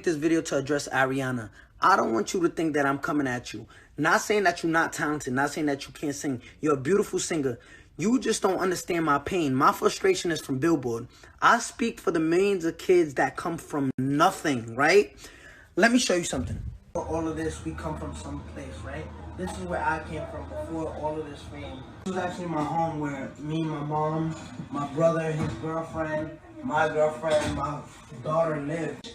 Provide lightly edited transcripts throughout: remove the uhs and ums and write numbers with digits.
This video to address Ariana. I don't want you to think that I'm coming at you. Not saying that you're not talented, not saying that you can't sing. You're a beautiful singer. You just don't understand my pain. My frustration is from Billboard. I speak for the millions of kids that come from nothing, right? Let me show you something. For all of this, we come from some place, right? This is where I came from before all of this fame. This was actually my home where me, my mom, my brother, his girlfriend, my girlfriend, my daughter lived.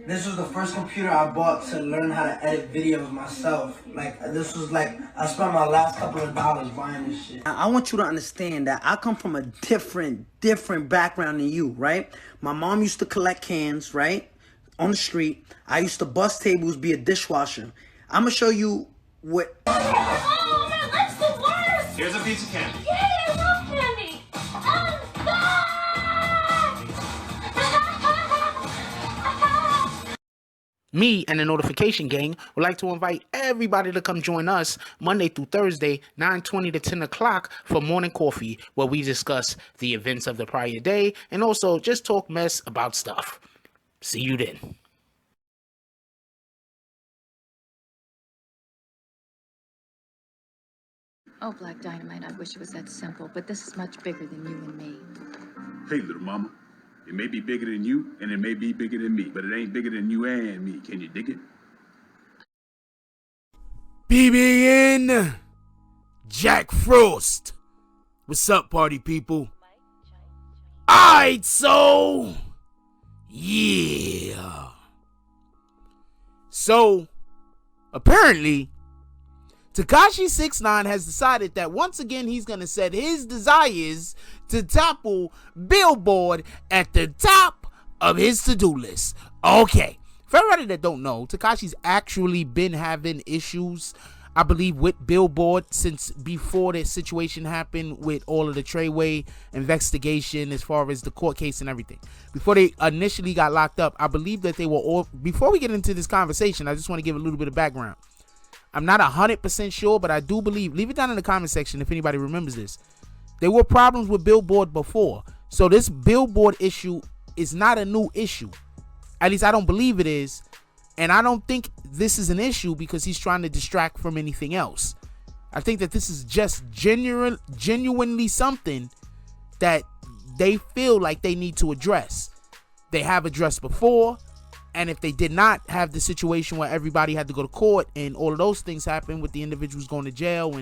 This was the first computer I bought to learn how to edit videos myself. Like, this was like, I spent my last couple of dollars buying this shit. I want you to understand that I come from a different background than you, right? My mom used to collect cans, right? On the street. I used to bust tables, be a dishwasher. I'm gonna show you what... Oh, my leg's the worst! Here's a piece of candy. Yay, I love candy! Me and the Notification Gang would like to invite everybody to come join us Monday through Thursday, 9:20 to 10 o'clock for morning coffee, where we discuss the events of the prior day and also just talk mess about stuff. See you then. Oh, Black Dynamite, I wish it was that simple, but this is much bigger than you and me. Hey, little mama. It may be bigger than you, and it may be bigger than me, but it ain't bigger than you and me. Can you dig it? BBN Jack Frost. What's up, party people? Alright, so yeah. So apparently Tekashi 6ix9ine has decided that once again he's going to set his desires to topple Billboard at the top of his to-do list. Okay, for everybody that don't know, Tekashi's actually been having issues, I believe, with Billboard since before the situation happened with all of the Treyway investigation as far as the court case and everything. Before they initially got locked up, I believe that they were all... Before we get into this conversation, I just want to give a little bit of background. I'm not 100% sure, but I do believe, leave it down in the comment section if anybody remembers this. There were problems with Billboard before. So this Billboard issue is not a new issue. At least I don't believe it is. And I don't think this is an issue because he's trying to distract from anything else. I think that this is just genuinely something that they feel like they need to address. They have addressed before. And if they did not have the situation where everybody had to go to court and all of those things happen with the individuals going to jail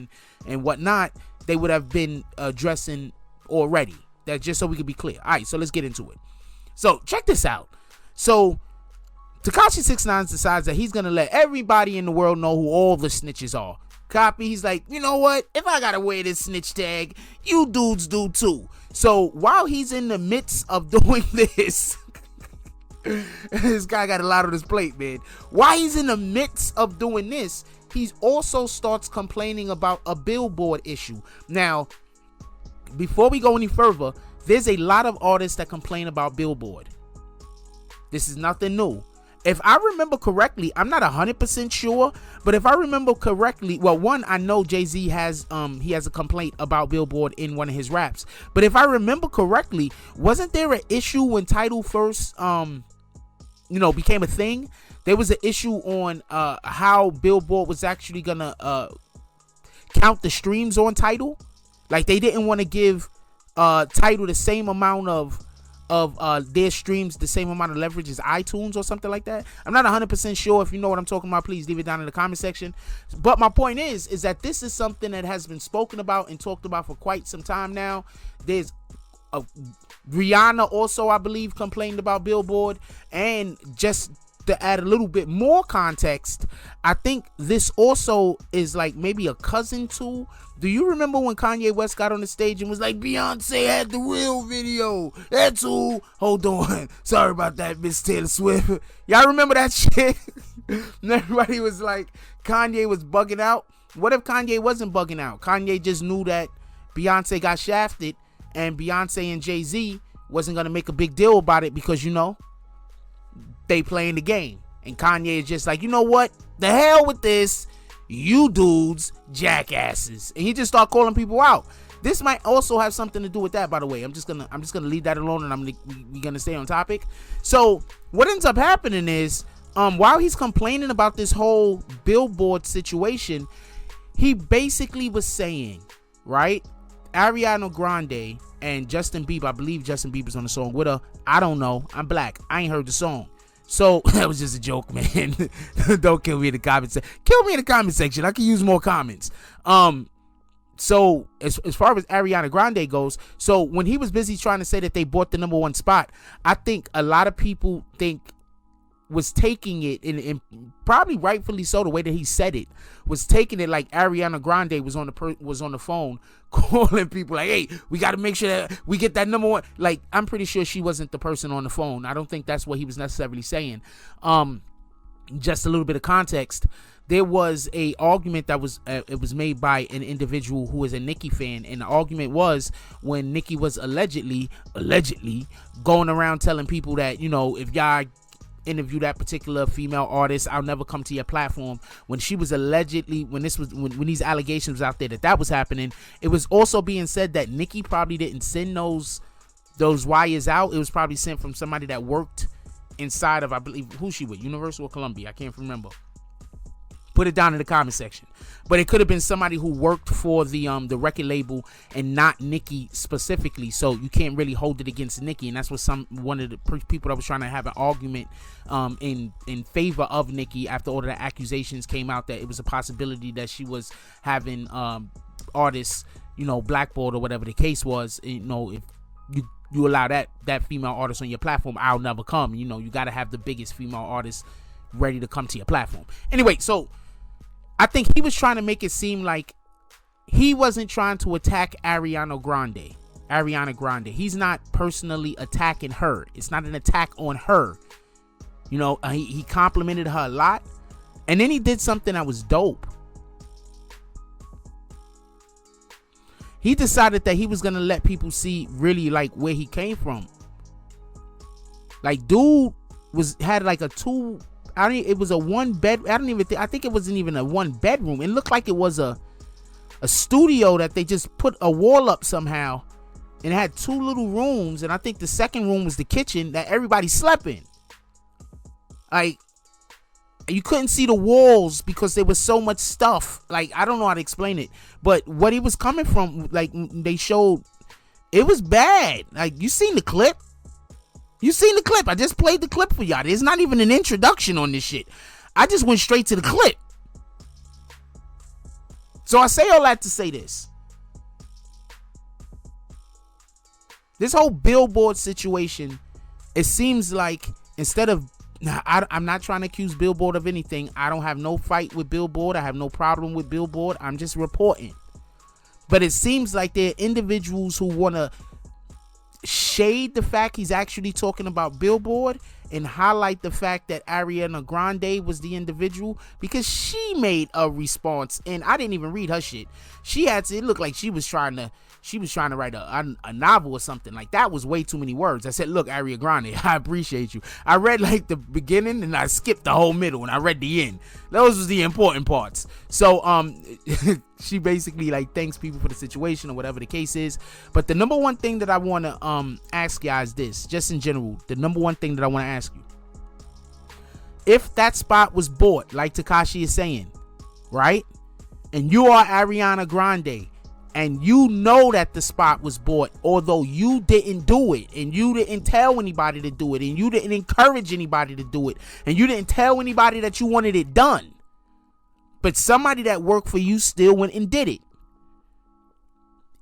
and whatnot, they would have been addressing already. That just so we could be clear. All right, so let's get into it. So check this out. So Tekashi 6ix9ine decides that he's going to let everybody in the world know who all the snitches are. Copy. He's like, you know what? If I got to wear this snitch tag, you dudes do too. So while he's in the midst of doing this... This guy got a lot on his plate, man. While he's in the midst of doing this, he also starts complaining about a Billboard issue. Now, before we go any further, there's a lot of artists that complain about Billboard. This is nothing new. If I remember correctly, I'm not 100% sure, but if I remember correctly, well, one, I know Jay-Z has a complaint about Billboard in one of his raps. But if I remember correctly, wasn't there an issue when Tidal first became a thing? There was an issue on how Billboard was actually gonna count the streams on Tidal. Like they didn't want to give Tidal the same amount of their streams, the same amount of leverage as iTunes or something like that. I'm not 100% sure. If you know what I'm talking about, please leave it down in the comment section. But my point is that this is something that has been spoken about and talked about for quite some time now. There's Rihanna also, I believe, complained about Billboard. And just to add a little bit more context, I think this also is like maybe a cousin to... Do you remember when Kanye West got on the stage and was like, Beyonce had the real video? That's who. Hold on. Sorry about that, Miss Taylor Swift. Y'all remember that shit? And everybody was like, Kanye was bugging out. What if Kanye wasn't bugging out? Kanye just knew that Beyonce got shafted and Beyonce and Jay-Z wasn't going to make a big deal about it because, they playing the game. And Kanye is just like, you know what? The hell with this. You dudes, jackasses. And he just start calling people out. This might also have something to do with that, by the way. I'm just gonna leave that alone, and we're gonna stay on topic. So what ends up happening is while he's complaining about this whole Billboard situation, he basically was saying, right, Ariana Grande and Justin Bieber, I believe Justin Bieber's on the song with her. I don't know. I'm black. I ain't heard the song. So that was just a joke, man. Don't kill me in the comments. Kill me in the comment section. I can use more comments. So as far as Ariana Grande goes, so when he was busy trying to say that they bought the #1 spot, I think a lot of people was taking it, and probably rightfully so, the way that he said it, was taking it like Ariana Grande was on the phone calling people like, hey, we got to make sure that we get that #1. Like, I'm pretty sure she wasn't the person on the phone. I don't think that's what he was necessarily saying. Just a little bit of context. There was a argument that was it was made by an individual who is a Nicki fan, and the argument was when Nicki was allegedly going around telling people that, you know, if y'all interview that particular female artist, I'll never come to your platform. When she was allegedly, when these allegations was out there that was happening, it was also being said that Nicki probably didn't send those wires out. It was probably sent from somebody that worked inside of, I believe, who she with, Universal or Columbia, I can't remember. Put it down in the comment section. But it could have been somebody who worked for the record label and not Nicki specifically. So you can't really hold it against Nicki. And that's what one of the people that was trying to have an argument in favor of Nicki after all of the accusations came out that it was a possibility that she was having artists, you know, blackballed or whatever the case was. You know, if you allow that female artist on your platform, I'll never come. You know, you got to have the biggest female artist ready to come to your platform. Anyway, so I think he was trying to make it seem like he wasn't trying to attack Ariana Grande. He's not personally attacking her. It's not an attack on her. You know, he complimented her a lot. And then he did something that was dope. He decided that he was going to let people see really like where he came from. Like, dude had like a it was a one bed. I think it wasn't even a one bedroom. It looked like it was a studio that they just put a wall up somehow, and it had 2 little rooms, and I think the second room was the kitchen that everybody slept in. Like, you couldn't see the walls because there was so much stuff. Like, I don't know how to explain it, but what he was coming from, like, they showed, it was bad. Like, you seen the clip? I just played the clip for y'all. There's not even an introduction on this shit. I just went straight to the clip. So I say all that to say this. This whole Billboard situation, it seems like instead of, I'm not trying to accuse Billboard of anything. I don't have no fight with Billboard. I have no problem with Billboard. I'm just reporting. But it seems like there are individuals who want to shade the fact he's actually talking about Billboard and highlight the fact that Ariana Grande was the individual, because she made a response, and I didn't even read her shit. It looked like she was trying to write a novel or something. Like, that was way too many words. I said, look, Ariana Grande, I appreciate you. I read like the beginning and I skipped the whole middle and I read the end. Those was the important parts. So she basically like thanks people for the situation or whatever the case is. But the number one thing that I want to ask y'all is this, just in general, the number one thing that I want to ask you. If that spot was bought, like Tekashi is saying, right? And you are Ariana Grande, and you know that the spot was bought, although you didn't do it, and you didn't tell anybody to do it, and you didn't encourage anybody to do it, and you didn't tell anybody that you wanted it done, but somebody that worked for you still went and did it.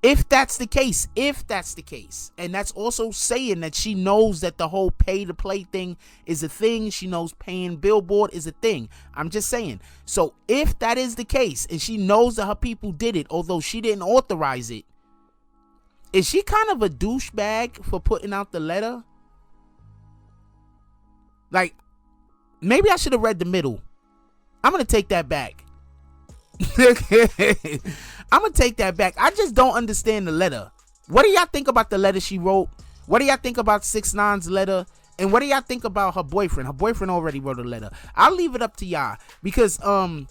If that's the case, and that's also saying that she knows that the whole pay to play thing is a thing, she knows paying Billboard is a thing. I'm just saying. So if that is the case, and she knows that her people did it, although she didn't authorize it, is she kind of a douchebag for putting out the letter? Like, maybe I should have read the middle. I'm going to take that back. I'm gonna take that back. I just don't understand the letter. What do y'all think about the letter she wrote? What do y'all think about 6ix9ine's letter? And what do y'all think about her boyfriend? Her boyfriend already wrote a letter. I'll leave it up to y'all, because I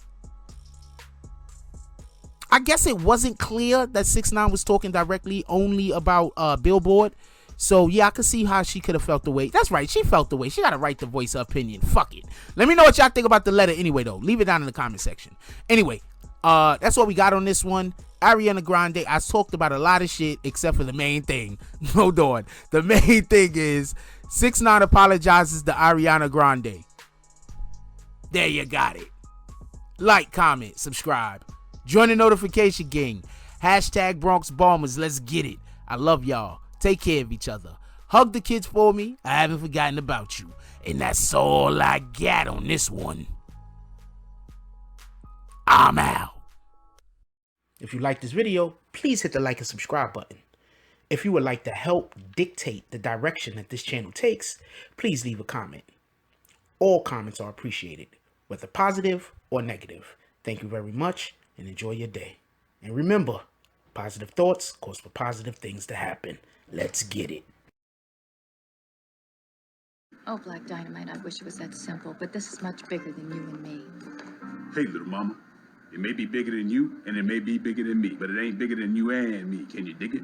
guess it wasn't clear that 6ix9ine was talking directly only about Billboard. So yeah, I can see how she could have felt the way. That's right, she felt the way. She got a right to voice her opinion. Fuck it. Let me know what y'all think about the letter anyway, though. Leave it down in the comment section. Anyway, that's what we got on this one. Ariana Grande, I talked about a lot of shit except for the main thing. Hold on. The main thing is 6ix9ine apologizes to Ariana Grande. There you got it. Like, comment, subscribe. Join the notification gang. Hashtag Bronx Bombers. Let's get it. I love y'all. Take care of each other. Hug the kids for me. I haven't forgotten about you. And that's all I got on this one. I'm out. If you like this video, please hit the like and subscribe button. If you would like to help dictate the direction that this channel takes, please leave a comment. All comments are appreciated, whether positive or negative. Thank you very much and enjoy your day. And remember, positive thoughts cause for positive things to happen. Let's get it. Oh, Black Dynamite, I wish it was that simple, but this is much bigger than you and me. Hey, little mama. It may be bigger than you, and it may be bigger than me, but it ain't bigger than you and me. Can you dig it?